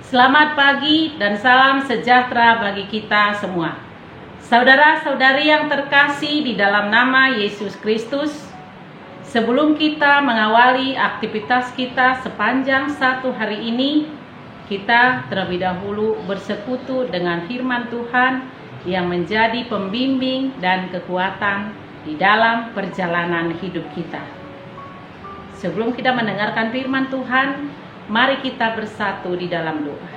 Selamat pagi dan salam sejahtera bagi kita semua. Saudara-saudari yang terkasih di dalam nama Yesus Kristus, sebelum kita mengawali aktivitas kita sepanjang satu hari ini, kita terlebih dahulu bersekutu dengan firman Tuhan yang menjadi pembimbing dan kekuatan di dalam perjalanan hidup kita. Sebelum kita mendengarkan firman Tuhan, mari kita bersatu di dalam doa.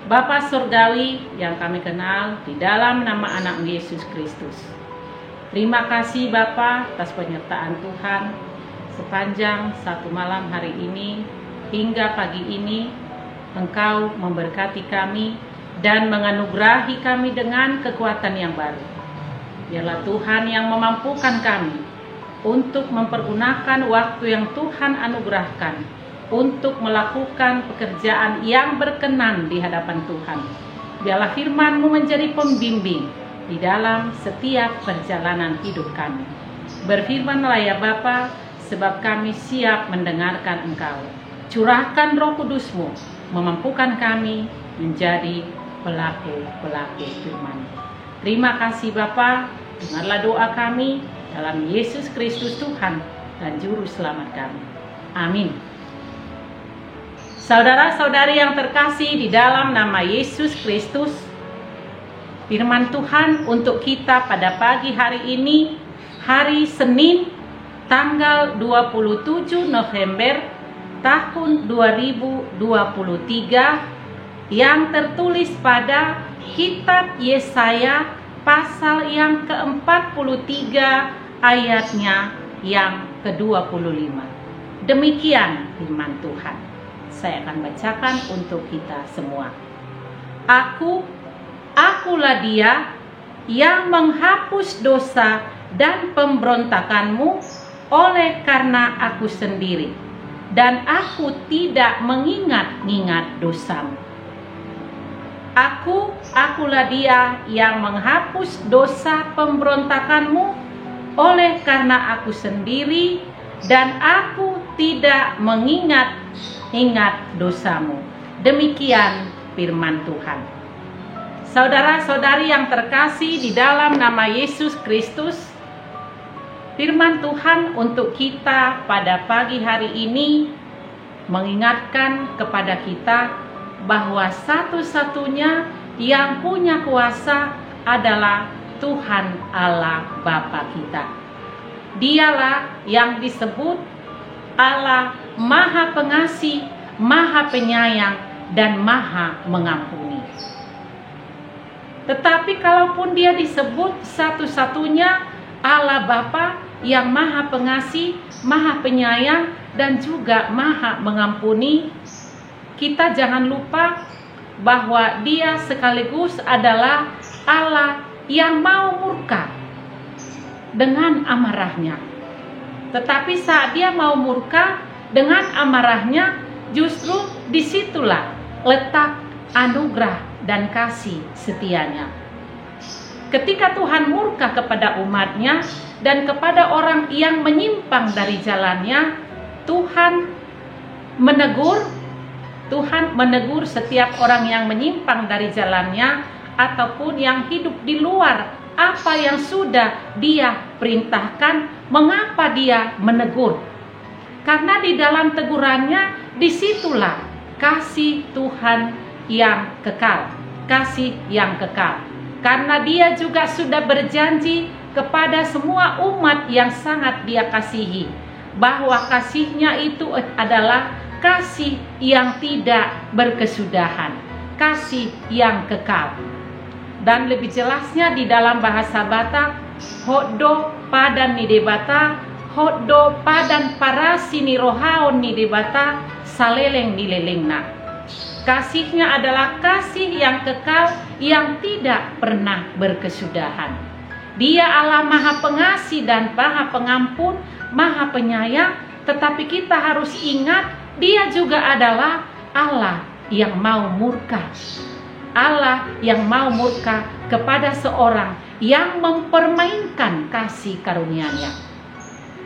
Bapa Surgawi yang kami kenal di dalam nama anak Yesus Kristus. Terima kasih Bapa atas penyertaan Tuhan sepanjang satu malam hari ini hingga pagi ini. Engkau memberkati kami dan menganugerahi kami dengan kekuatan yang baru. Biarlah Tuhan yang memampukan kami untuk mempergunakan waktu yang Tuhan anugerahkan untuk melakukan pekerjaan yang berkenan di hadapan Tuhan. Biarlah firman-Mu menjadi pembimbing di dalam setiap perjalanan hidup kami. Berfirmanlah ya Bapa, sebab kami siap mendengarkan Engkau. Curahkan Roh Kudus-Mu, memampukan kami menjadi pelaku-pelaku firman. Terima kasih Bapa, dengarlah doa kami dalam Yesus Kristus Tuhan dan Juru Selamat kami. Amin. Saudara-saudari yang terkasih di dalam nama Yesus Kristus, firman Tuhan untuk kita pada pagi hari ini, hari Senin, tanggal 27 November tahun 2023, yang tertulis pada kitab Yesaya pasal yang ke-43 ayatnya yang ke-25. Demikian firman Tuhan. Saya akan bacakan untuk kita semua. Akulah Dia yang menghapus dosa dan pemberontakanmu oleh karena Aku sendiri, dan Aku tidak mengingat-ingat dosamu. Akulah Dia yang menghapus dosa pemberontakanmu oleh karena Aku sendiri, dan Aku tidak mengingat dosamu. Demikian firman Tuhan. Saudara-saudari yang terkasih di dalam nama Yesus Kristus, firman Tuhan untuk kita pada pagi hari ini mengingatkan kepada kita bahwa satu-satunya yang punya kuasa adalah Tuhan Allah Bapa kita. Dialah yang disebut Allah Maha Pengasih, Maha Penyayang, dan Maha Mengampuni. Tetapi kalaupun Dia disebut satu-satunya Allah Bapa yang Maha Pengasih, Maha Penyayang, dan juga Maha Mengampuni, kita jangan lupa bahwa Dia sekaligus adalah Allah yang mau murka dengan amarahnya. Tetapi saat Dia mau murka dengan amarahnya, justru disitulah letak anugerah dan kasih setianya. Ketika Tuhan murka kepada umatnya dan kepada orang yang menyimpang dari jalannya, Tuhan menegur setiap orang yang menyimpang dari jalannya ataupun yang hidup di luar apa yang sudah Dia perintahkan. Mengapa Dia menegur? Karena di dalam tegurannya disitulah kasih Tuhan yang kekal, kasih yang kekal. Karena Dia juga sudah berjanji kepada semua umat yang sangat Dia kasihi, bahwa kasih-Nya itu adalah kasih yang tidak berkesudahan, kasih yang kekal. Dan lebih jelasnya di dalam bahasa Batak, hoddo padan ni debata, hoddo padan parasi ni rohaon ni debata, saleleng ni lelengna. Kasih-Nya adalah kasih yang kekal yang tidak pernah berkesudahan. Dia Allah Maha Pengasih dan Maha Pengampun, Maha Penyayang, tetapi kita harus ingat Dia juga adalah Allah yang mau murka. Allah yang mau murka kepada seorang yang mempermainkan kasih karunia-Nya.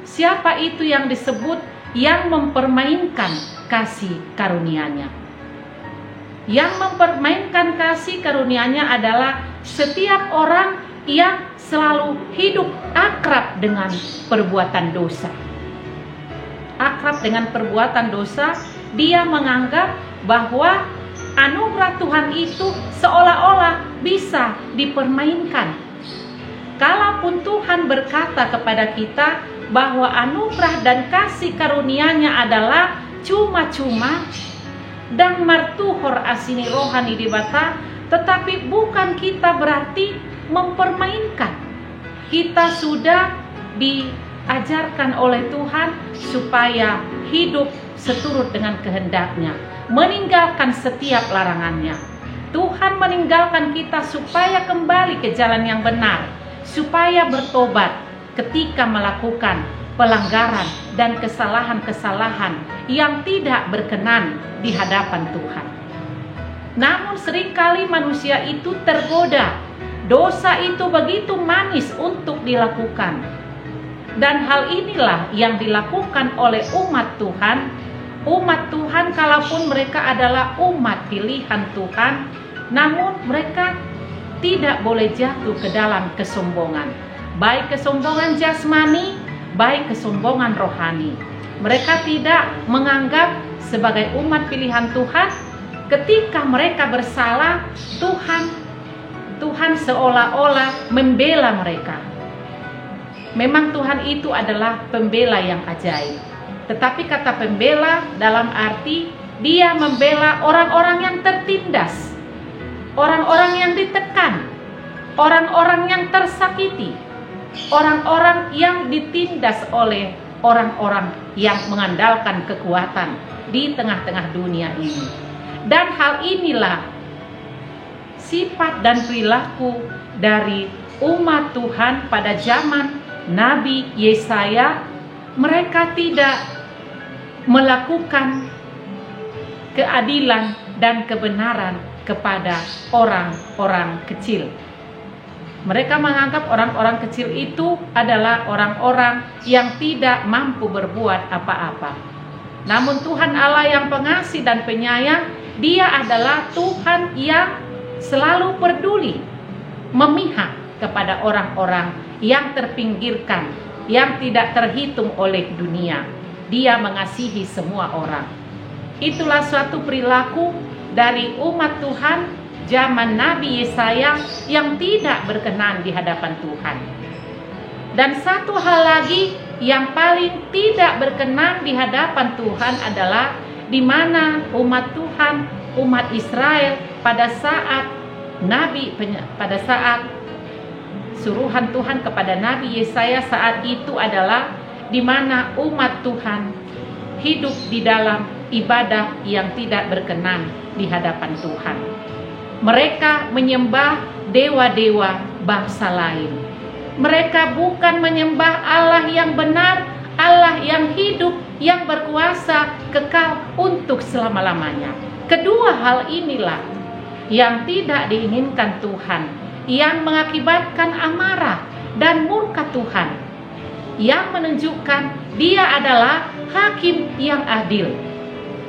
Siapa itu yang disebut yang mempermainkan kasih karunia-Nya? Yang mempermainkan kasih karunia-Nya adalah setiap orang yang selalu hidup akrab dengan perbuatan dosa. Akrab dengan perbuatan dosa, dia menganggap bahwa anugerah Tuhan itu seolah-olah bisa dipermainkan. Kalaupun Tuhan berkata kepada kita bahwa anugerah dan kasih karunia-Nya adalah cuma-cuma dan martuhor asini rohani dibata, tetapi bukan kita berarti mempermainkan. Kita sudah diajarkan oleh Tuhan supaya hidup seturut dengan kehendak-Nya, meninggalkan setiap larangan-Nya. Tuhan meninggalkan kita supaya kembali ke jalan yang benar, supaya bertobat ketika melakukan pelanggaran dan kesalahan-kesalahan yang tidak berkenan di hadapan Tuhan. Namun seringkali manusia itu tergoda. Dosa itu begitu manis untuk dilakukan. Dan hal inilah yang dilakukan oleh umat Tuhan. Umat Tuhan kalaupun mereka adalah umat pilihan Tuhan, namun mereka tidak boleh jatuh ke dalam kesombongan. Baik kesombongan jasmani, baik kesombongan rohani. Mereka tidak menganggap sebagai umat pilihan Tuhan. Ketika mereka bersalah, Tuhan seolah-olah membela mereka. Memang Tuhan itu adalah pembela yang ajaib. Tetapi kata pembela dalam arti dia membela orang-orang yang tertindas, orang-orang yang ditekan, orang-orang yang tersakiti, orang-orang yang ditindas oleh orang-orang yang mengandalkan kekuatan di tengah-tengah dunia ini. Dan hal inilah sifat dan perilaku dari umat Tuhan pada zaman Nabi Yesaya. Mereka tidak melakukan keadilan dan kebenaran kepada orang-orang kecil. Mereka menganggap orang-orang kecil itu adalah orang-orang yang tidak mampu berbuat apa-apa. Namun Tuhan Allah yang pengasih dan penyayang, Dia adalah Tuhan yang selalu peduli, memihak kepada orang-orang yang terpinggirkan, yang tidak terhitung oleh dunia. Dia mengasihi semua orang. Itulah suatu perilaku dari umat Tuhan zaman Nabi Yesaya yang tidak berkenan di hadapan Tuhan. Dan satu hal lagi yang paling tidak berkenan di hadapan Tuhan adalah di mana umat Tuhan, umat Israel pada saat suruhan Tuhan kepada Nabi Yesaya saat itu adalah di mana umat Tuhan hidup di dalam ibadah yang tidak berkenan di hadapan Tuhan. Mereka menyembah dewa-dewa bangsa lain. Mereka bukan menyembah Allah yang benar, Allah yang hidup, yang berkuasa kekal untuk selama-lamanya. Kedua hal inilah yang tidak diinginkan Tuhan, yang mengakibatkan amarah dan murka Tuhan, yang menunjukkan Dia adalah hakim yang adil.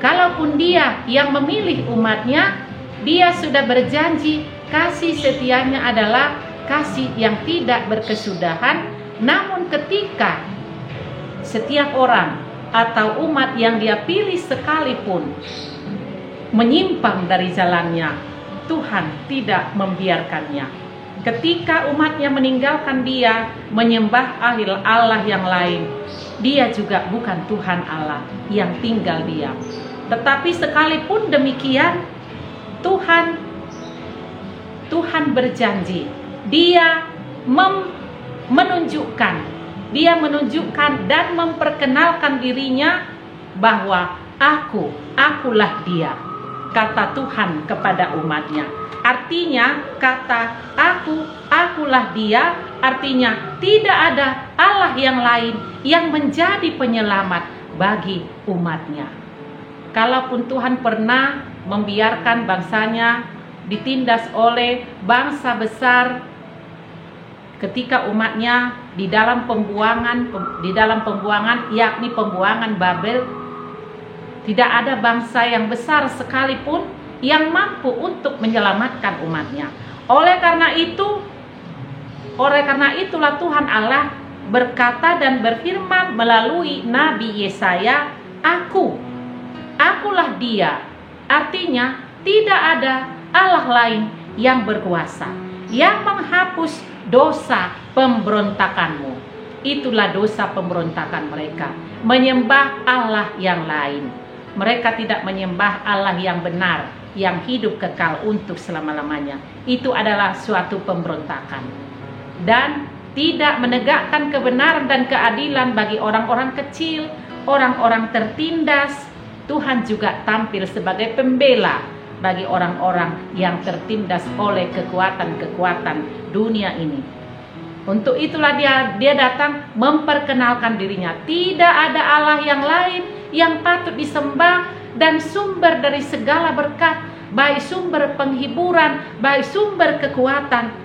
Kalaupun Dia yang memilih umatnya, Dia sudah berjanji kasih setianya adalah kasih yang tidak berkesudahan. Namun ketika setiap orang atau umat yang Dia pilih sekalipun menyimpang dari jalannya, Tuhan tidak membiarkannya. Ketika umatnya meninggalkan Dia, menyembah Allah yang lain, Dia juga bukan Tuhan Allah yang tinggal diam. Tetapi sekalipun demikian, Tuhan berjanji, Dia menunjukkan dan memperkenalkan dirinya bahwa akulah Dia, kata Tuhan kepada umatnya. Artinya kata akulah Dia, artinya tidak ada Allah yang lain yang menjadi penyelamat bagi umatnya. Kalaupun Tuhan pernah membiarkan bangsanya ditindas oleh bangsa besar ketika umatnya di dalam pembuangan yakni pembuangan Babel, tidak ada bangsa yang besar sekalipun yang mampu untuk menyelamatkan umatnya. Oleh karena itulah Tuhan Allah berkata dan berfirman melalui Nabi Yesaya, Akulah Dia. Artinya tidak ada Allah lain yang berkuasa, yang menghapus dosa pemberontakanmu. Itulah dosa pemberontakan mereka, menyembah Allah yang lain. Mereka tidak menyembah Allah yang benar, yang hidup kekal untuk selama-lamanya. Itu adalah suatu pemberontakan. Dan tidak menegakkan kebenaran dan keadilan bagi orang-orang kecil, orang-orang tertindas. Tuhan juga tampil sebagai pembela bagi orang-orang yang tertindas oleh kekuatan-kekuatan dunia ini. Untuk itulah dia datang memperkenalkan dirinya. Tidak ada Allah yang lain yang patut disembah dan sumber dari segala berkat, baik sumber penghiburan, baik sumber kekuatan.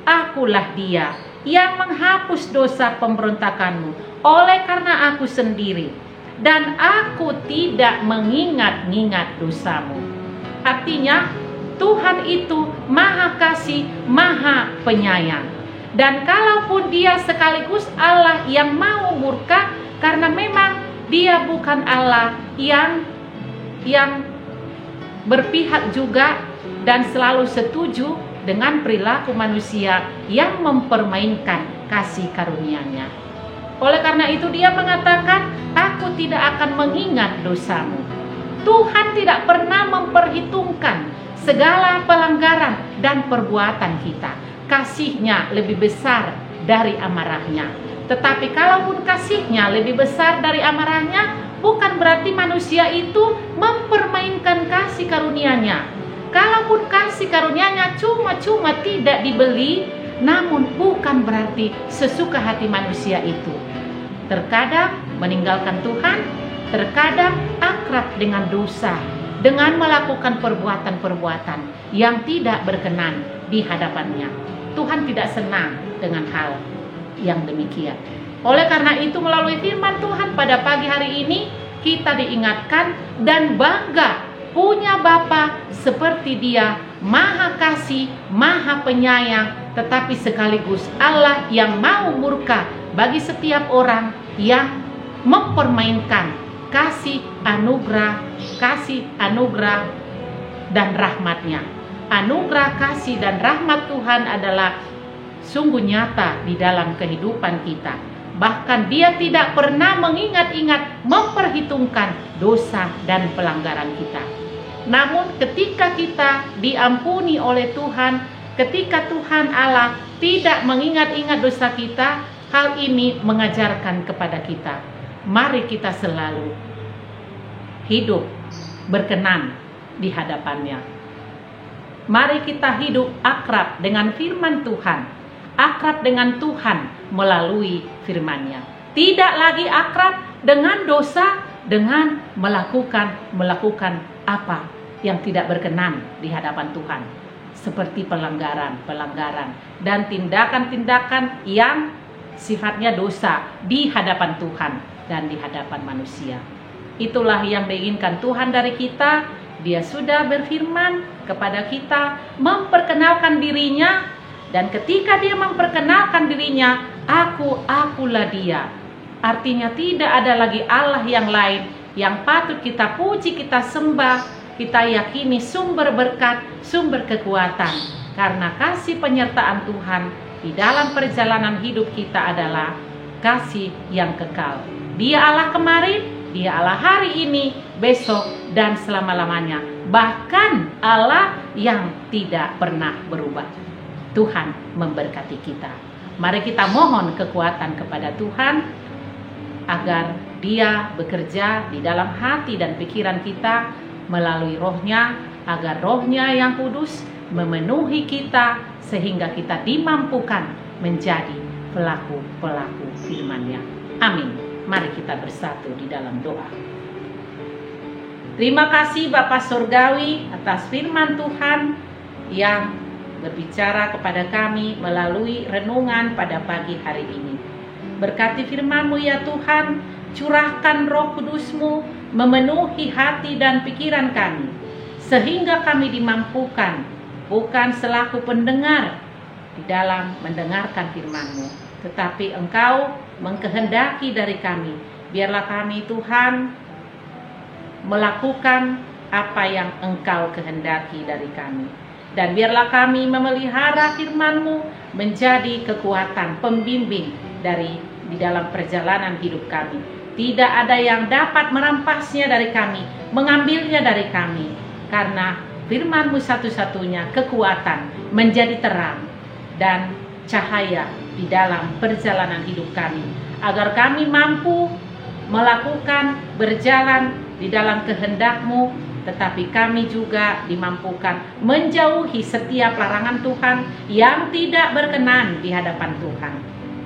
Akulah Dia yang menghapus dosa pemberontakanmu oleh karena Aku sendiri, dan Aku tidak mengingat-ingat dosamu. Artinya Tuhan itu Maha Kasih, Maha Penyayang. Dan kalaupun Dia sekaligus Allah yang mau murka, karena memang Dia bukan Allah yang berpihak juga dan selalu setuju dengan perilaku manusia yang mempermainkan kasih karunia-Nya. Oleh karena itu Dia mengatakan, Aku tidak akan mengingat dosamu. Tuhan tidak pernah memperhitungkan segala pelanggaran dan perbuatan kita. Kasih-Nya lebih besar dari amarah-Nya. Tetapi kalaupun kasih-Nya lebih besar dari amarah-Nya, bukan berarti manusia itu mempermainkan kasih karunia-Nya. Kalaupun kasih karunia-Nya cuma-cuma tidak dibeli, namun bukan berarti sesuka hati manusia itu. Terkadang meninggalkan Tuhan, terkadang akrab dengan dosa, dengan melakukan perbuatan-perbuatan yang tidak berkenan di hadapan-Nya. Tuhan tidak senang dengan hal yang demikian. Oleh karena itu melalui firman Tuhan pada pagi hari ini kita diingatkan dan bangga punya Bapa seperti Dia, Maha Kasih, Maha Penyayang, tetapi sekaligus Allah yang mau murka bagi setiap orang yang mempermainkan kasih anugerah dan rahmat-Nya. Anugerah, kasih, dan rahmat Tuhan adalah sungguh nyata di dalam kehidupan kita. Bahkan Dia tidak pernah mengingat-ingat, memperhitungkan dosa dan pelanggaran kita. Namun ketika kita diampuni oleh Tuhan, ketika Tuhan Allah tidak mengingat-ingat dosa kita, hal ini mengajarkan kepada kita, mari kita selalu hidup berkenan di hadapan-Nya. Mari kita hidup akrab dengan firman Tuhan, akrab dengan Tuhan melalui firman-Nya. Tidak lagi akrab dengan dosa, dengan melakukan apa yang tidak berkenan di hadapan Tuhan, seperti pelanggaran dan tindakan-tindakan yang sifatnya dosa di hadapan Tuhan dan di hadapan manusia. Itulah yang diinginkan Tuhan dari kita. Dia sudah berfirman kepada kita, memperkenalkan dirinya, dan ketika Dia memperkenalkan dirinya, akulah Dia. Artinya tidak ada lagi Allah yang lain yang patut kita puji, kita sembah, kita yakini sumber berkat, sumber kekuatan. Karena kasih penyertaan Tuhan di dalam perjalanan hidup kita adalah kasih yang kekal. Dia Allah kemarin, Dia Allah hari ini, besok, dan selama-lamanya. Bahkan Allah yang tidak pernah berubah. Tuhan memberkati kita. Mari kita mohon kekuatan kepada Tuhan agar Dia bekerja di dalam hati dan pikiran kita melalui Roh-Nya, agar Roh-Nya yang kudus memenuhi kita sehingga kita dimampukan menjadi pelaku-pelaku firman-Nya. Amin. Mari kita bersatu di dalam doa. Terima kasih Bapa Surgawi atas firman Tuhan yang berbicara kepada kami melalui renungan pada pagi hari ini. Berkati firman-Mu ya Tuhan, curahkan Roh Kudus-Mu memenuhi hati dan pikiran kami, sehingga kami dimampukan bukan selaku pendengar di dalam mendengarkan firman-Mu, tetapi Engkau mengkehendaki dari kami. Biarlah kami, Tuhan, melakukan apa yang Engkau kehendaki dari kami. Dan biarlah kami memelihara firman-Mu menjadi kekuatan pembimbing di dalam perjalanan hidup kami. Tidak ada yang dapat merampasnya dari kami, mengambilnya dari kami. Karena firman-Mu satu-satunya kekuatan menjadi terang dan cahaya di dalam perjalanan hidup kami. Agar kami mampu melakukan, berjalan di dalam kehendak-Mu, tetapi kami juga dimampukan menjauhi setiap larangan Tuhan yang tidak berkenan di hadapan Tuhan.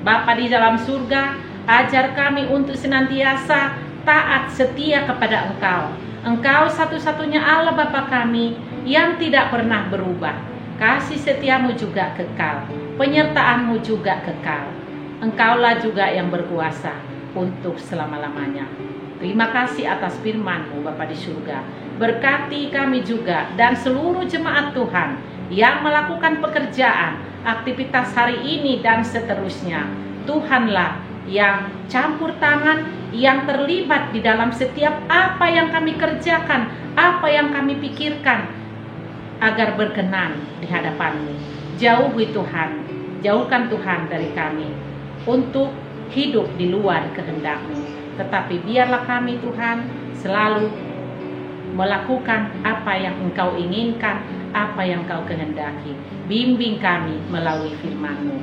Bapa di dalam surga, ajar kami untuk senantiasa taat setia kepada Engkau. Engkau satu-satunya Allah Bapa kami yang tidak pernah berubah. Kasih setiamu juga kekal, penyertaanmu juga kekal. Engkaulah juga yang berkuasa untuk selama-lamanya. Terima kasih atas firman-Mu Bapa di surga. Berkati kami juga dan seluruh jemaat Tuhan yang melakukan pekerjaan, aktivitas hari ini dan seterusnya. Tuhanlah yang campur tangan, yang terlibat di dalam setiap apa yang kami kerjakan, apa yang kami pikirkan, agar berkenan di hadapan-Mu. Jauhi Tuhan, jauhkan Tuhan dari kami untuk hidup di luar kehendak-Mu. Tetapi biarlah kami, Tuhan, selalu melakukan apa yang Engkau inginkan, apa yang Engkau kehendaki. Bimbing kami melalui firman-Mu.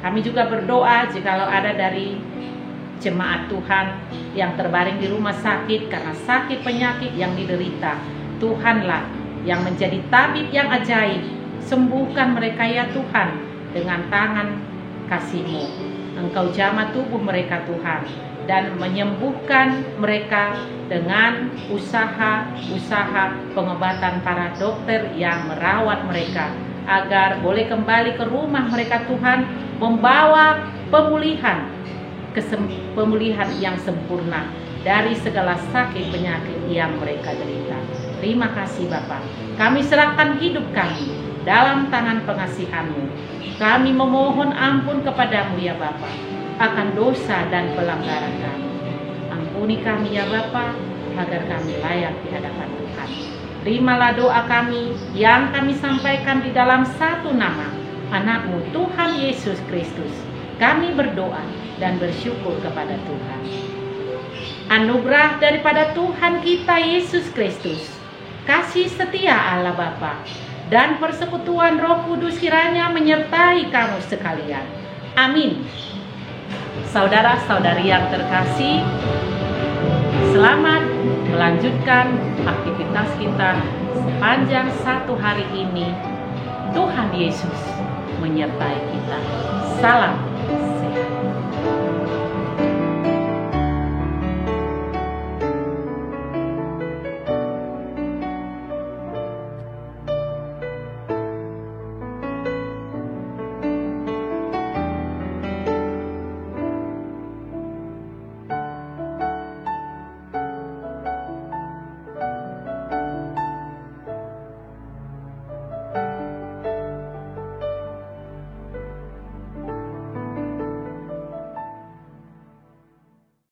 Kami juga berdoa jikalau ada dari jemaat Tuhan yang terbaring di rumah sakit karena sakit penyakit yang diderita. Tuhanlah yang menjadi tabib yang ajaib. Sembuhkan mereka ya Tuhan dengan tangan kasih-Mu. Engkau jamah tubuh mereka Tuhan, dan menyembuhkan mereka dengan usaha pengobatan para dokter yang merawat mereka, agar boleh kembali ke rumah mereka Tuhan, membawa pemulihan yang sempurna dari segala sakit penyakit yang mereka derita. Terima kasih Bapa. Kami serahkan hidup kami dalam tangan pengasihan-Mu. Kami memohon ampun kepada-Mu ya Bapa akan dosa dan pelanggaran kami. Ampuni kami ya Bapa, agar kami layak di hadapan Tuhan. Terimalah doa kami yang kami sampaikan di dalam satu nama anak-Mu Tuhan Yesus Kristus. Kami berdoa dan bersyukur kepada Tuhan. Anugerah daripada Tuhan kita Yesus Kristus, kasih setia Allah Bapa, dan persekutuan Roh Kudus kiranya menyertai kamu sekalian. Amin. Saudara-saudari yang terkasih, selamat melanjutkan aktivitas kita sepanjang satu hari ini. Tuhan Yesus menyertai kita. Salam.